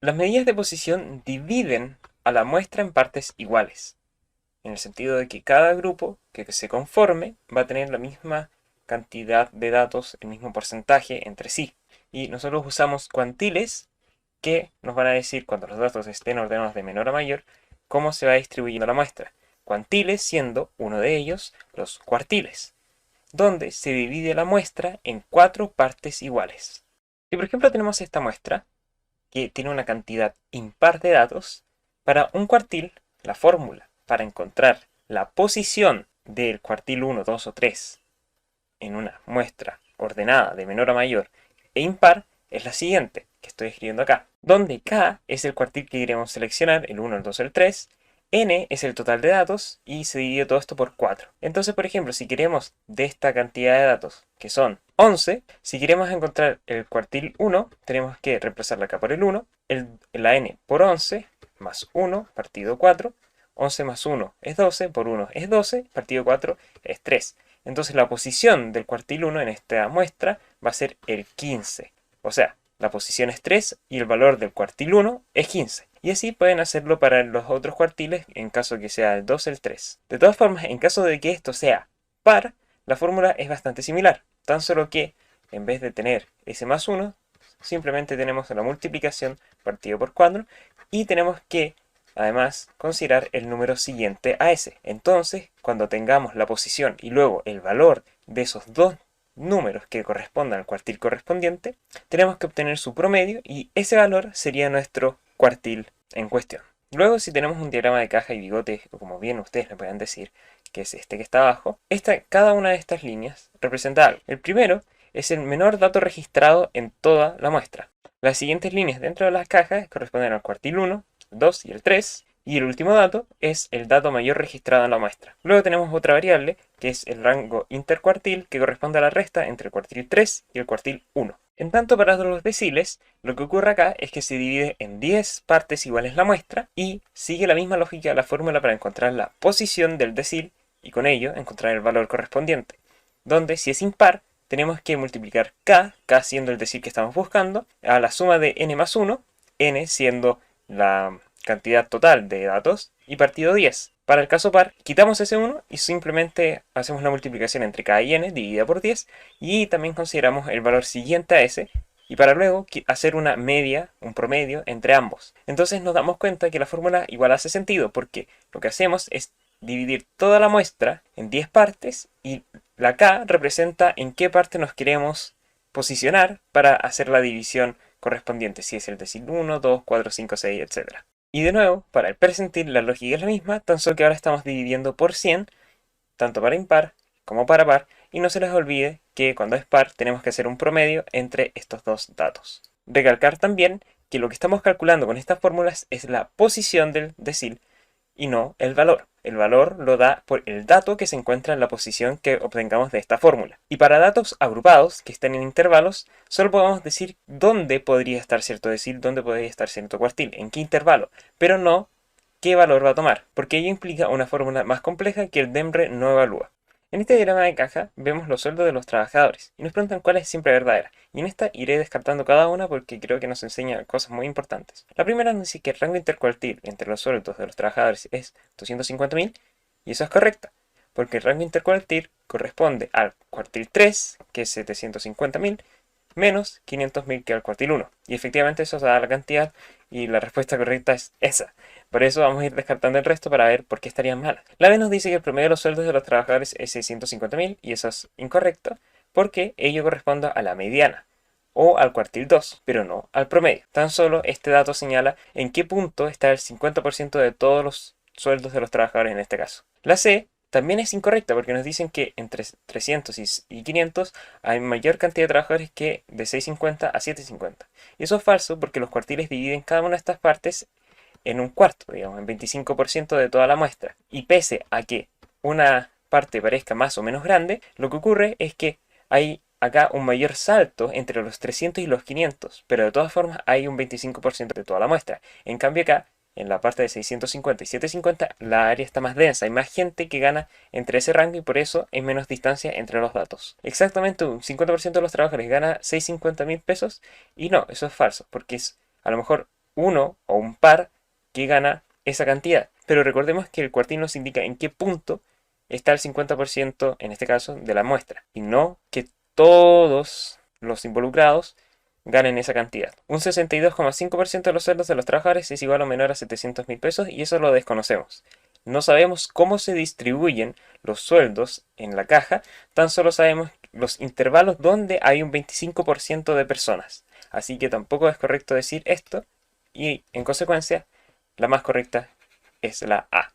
Las medidas de posición dividen a la muestra en partes iguales, en el sentido de que cada grupo que se conforme va a tener la misma cantidad de datos, el mismo porcentaje entre sí. Y nosotros usamos cuantiles que nos van a decir, cuando los datos estén ordenados de menor a mayor, cómo se va distribuyendo la muestra. Cuantiles siendo uno de ellos los cuartiles, donde se divide la muestra en 4 partes iguales. Si por ejemplo tenemos esta muestra, que tiene una cantidad impar de datos, para un cuartil, la fórmula para encontrar la posición del cuartil 1, 2 o 3 en una muestra ordenada de menor a mayor e impar es la siguiente, que estoy escribiendo acá, donde K es el cuartil que queremos seleccionar, el 1, el 2 o el 3, N es el total de datos y se divide todo esto por 4. Entonces, por ejemplo, si queremos de esta cantidad de datos, que son 11, si queremos encontrar el cuartil 1, tenemos que reemplazar la K por el 1, la N por 11, más 1, partido 4, 11 más 1 es 12, por 1 es 12, partido 4 es 3. Entonces la posición del cuartil 1 en esta muestra va a ser el 15. O sea, la posición es 3 y el valor del cuartil 1 es 15. Y así pueden hacerlo para los otros cuartiles en caso que sea el 2 o el 3. De todas formas, en caso de que esto sea par, la fórmula es bastante similar. Tan solo que en vez de tener ese más 1, simplemente tenemos la multiplicación partido por 4 y tenemos que además considerar el número siguiente a ese. Entonces, cuando tengamos la posición y luego el valor de esos dos números que correspondan al cuartil correspondiente, tenemos que obtener su promedio y ese valor sería nuestro cuartil en cuestión. Luego, si tenemos un diagrama de caja y bigote, o como bien ustedes le pueden decir, que es este que está abajo, cada una de estas líneas representa algo. El primero es el menor dato registrado en toda la muestra. Las siguientes líneas dentro de las cajas corresponden al cuartil 1, 2 y el 3, y el último dato es el dato mayor registrado en la muestra. Luego tenemos otra variable, que es el rango intercuartil, que corresponde a la resta entre el cuartil 3 y el cuartil 1. En tanto, para los deciles, lo que ocurre acá es que se divide en 10 partes iguales la muestra y sigue la misma lógica de la fórmula para encontrar la posición del decil y con ello encontrar el valor correspondiente, donde si es impar, tenemos que multiplicar k siendo el decil que estamos buscando, a la suma de n más 1, n siendo la cantidad total de datos, y partido 10. Para el caso par, quitamos ese 1 y simplemente hacemos la multiplicación entre k y n dividida por 10, y también consideramos el valor siguiente a ese, y para luego hacer una media, un promedio entre ambos. Entonces nos damos cuenta que la fórmula igual hace sentido, porque lo que hacemos es dividir toda la muestra en 10 partes y la K representa en qué parte nos queremos posicionar para hacer la división correspondiente, si es el decil 1, 2, 4, 5, 6, etc. Y de nuevo, para el percentil la lógica es la misma, tan solo que ahora estamos dividiendo por 100, tanto para impar como para par, y no se les olvide que cuando es par tenemos que hacer un promedio entre estos dos datos. Recalcar también que lo que estamos calculando con estas fórmulas es la posición del decil y no el valor. El valor lo da por el dato que se encuentra en la posición que obtengamos de esta fórmula. Y para datos agrupados que estén en intervalos, solo podemos decir dónde podría estar cierto decil, dónde podría estar cierto cuartil, en qué intervalo, pero no qué valor va a tomar, porque ello implica una fórmula más compleja que el DEMRE no evalúa. En este diagrama de caja vemos los sueldos de los trabajadores y nos preguntan cuál es siempre verdadera. Y en esta iré descartando cada una porque creo que nos enseña cosas muy importantes. La primera nos dice que el rango intercuartil entre los sueldos de los trabajadores es 250.000 y eso es correcto, porque el rango intercuartil corresponde al cuartil 3, que es 750.000, menos 500.000 que al cuartil 1. Y efectivamente eso da la cantidad y la respuesta correcta es esa. Por eso vamos a ir descartando el resto para ver por qué estarían malas. La B nos dice que el promedio de los sueldos de los trabajadores es 650.000 y eso es incorrecto porque ello corresponde a la mediana o al cuartil 2, pero no al promedio. Tan solo este dato señala en qué punto está el 50% de todos los sueldos de los trabajadores en este caso. La C también es incorrecta porque nos dicen que entre 300 y 500 hay mayor cantidad de trabajadores que de 650 a 750. Y eso es falso porque los cuartiles dividen cada una de estas partes en un cuarto, digamos, en 25% de toda la muestra. Y pese a que una parte parezca más o menos grande, lo que ocurre es que hay acá un mayor salto entre los 300 y los 500, pero de todas formas hay un 25% de toda la muestra. En cambio acá, en la parte de 650 y 750, la área está más densa, hay más gente que gana entre ese rango y por eso hay menos distancia entre los datos. Exactamente un 50% de los trabajadores gana 650.000 pesos y no, eso es falso, porque es a lo mejor uno o un par que gana esa cantidad. Pero recordemos que el cuartil nos indica en qué punto está el 50%, en este caso, de la muestra, y no que todos los involucrados ganen esa cantidad. Un 62,5% de los sueldos de los trabajadores es igual o menor a 700.000 pesos y eso lo desconocemos. No sabemos cómo se distribuyen los sueldos en la caja, tan solo sabemos los intervalos donde hay un 25% de personas. Así que tampoco es correcto decir esto y en consecuencia la más correcta es la A.